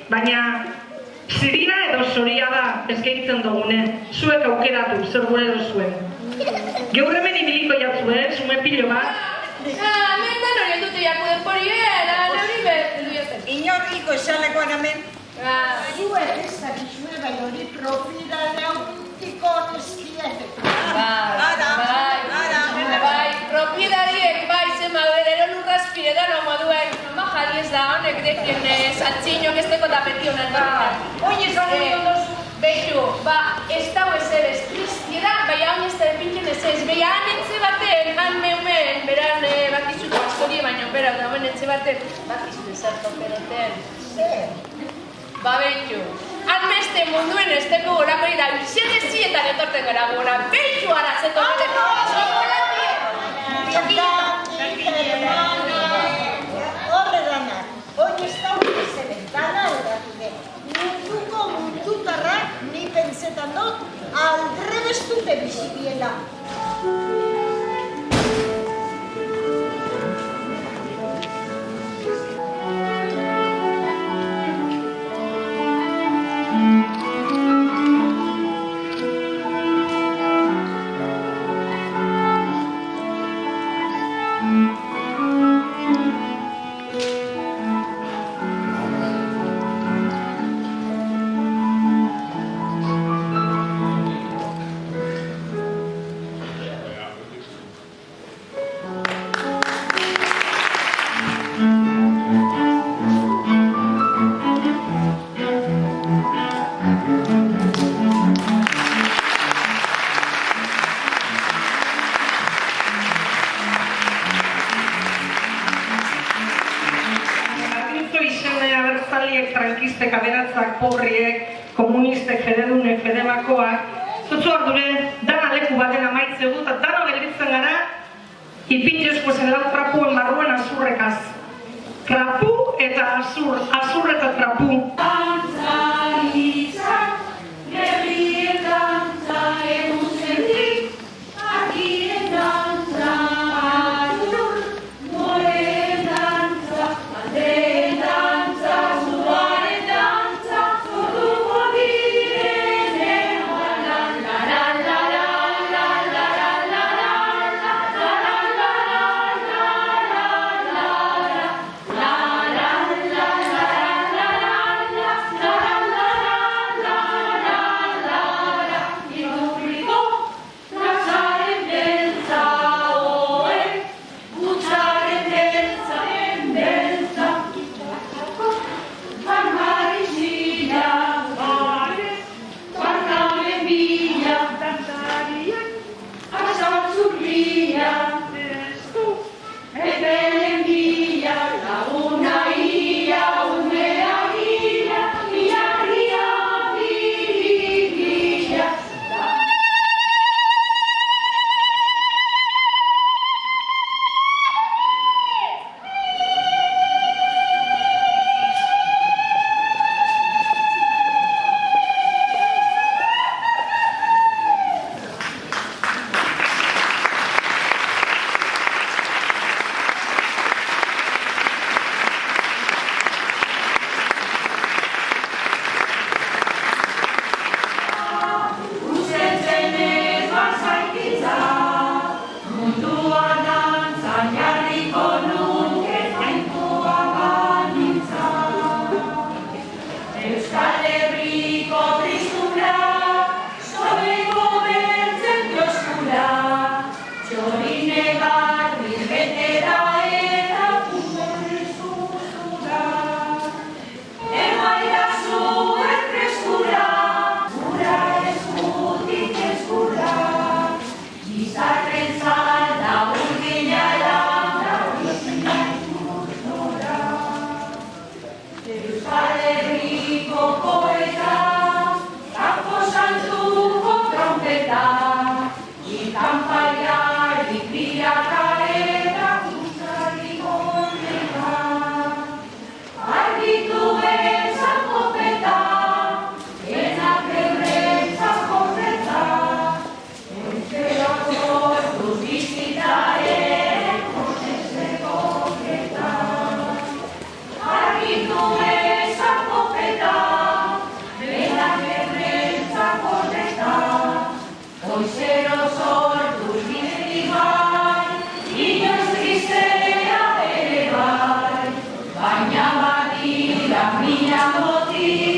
Baina, zirina edo zoria da eskaintzen dugune, zuek aukeratu, zer gure duzuen. Gaur hemen ibiliko jatzue, zume pilo bat. Mentan hori dute jaku denporiera, hori behar jatzen. Inorriko esalekoan hemen. Zuek ez dakizue, bai hori propiedadea urtiko neskiete. Bai, propiedadiek, bai, zema berero lurraspiredan omaduen. Jari ez da honek dekien saltziñok ez teko tapetionan. Oin esan hori ondozu. Beitu, ez dau ezer ez tristiera, bai haun ez da epintzen ez ez. Bai han etxe baten, han meumen, beran bakizut askorie baino, bera, dauen etxe baten, bakizut ezartu pereten. Beitu, han meste munduen ez teko gorako ira, xerezietan etorten gara gora. Beitu arazeto Oin ez da hori zeren, dana eratu de. Mundutarrak ni pentsetan dut, aldrebestute bizibiela. Frankistek, aberatzak, pobriek, komunistek, fededunek, fedemakoak, zutzu ardure, dana leku baten amaitzegu, eta dano gelditzen gara, ipintezko zen lau trapuen barruen azurrekaz. Trapu eta azur, azur eta trapu. La Mira moti